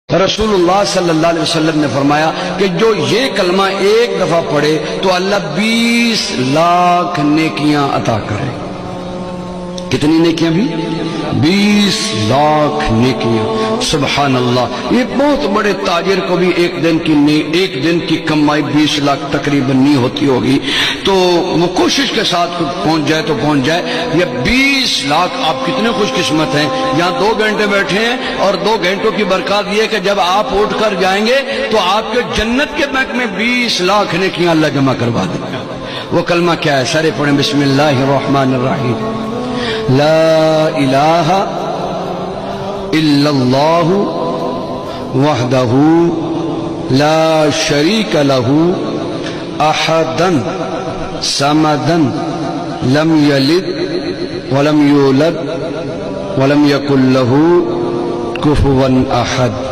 رسول اللہ صلی اللہ علیہ وسلم نے فرمایا کہ جو یہ کلمہ ایک دفعہ پڑھے تو اللہ 20 لاکھ نیکیاں عطا کرے۔ کتنی نیکیاں بھی؟ 20 لاکھ نیکیاں۔ سبحان اللہ، یہ بہت بڑے تاجر کو بھی ایک دن کی کمائی 20 لاکھ تقریباً نہیں ہوتی ہوگی، تو وہ کوشش کے ساتھ پہنچ جائے تو پہنچ جائے۔ یہ 20 لاکھ، آپ کتنے خوش قسمت ہیں، یہاں 2 گھنٹے بیٹھے ہیں اور 2 گھنٹوں کی برکات یہ کہ جب آپ اٹھ کر جائیں گے تو آپ کے جنت کے بینک میں 20 لاکھ نیکیاں اللہ جمع کروا دیں گے۔ وہ کلمہ کیا ہے؟ سارے پڑھیں، بسم اللہ الرحمن الرحیم، لا الہ الا اللہ وحدہ لا شریک لہ احدا صمدا لم یلد ولم یولد ولم یکن لہ کفوا احد۔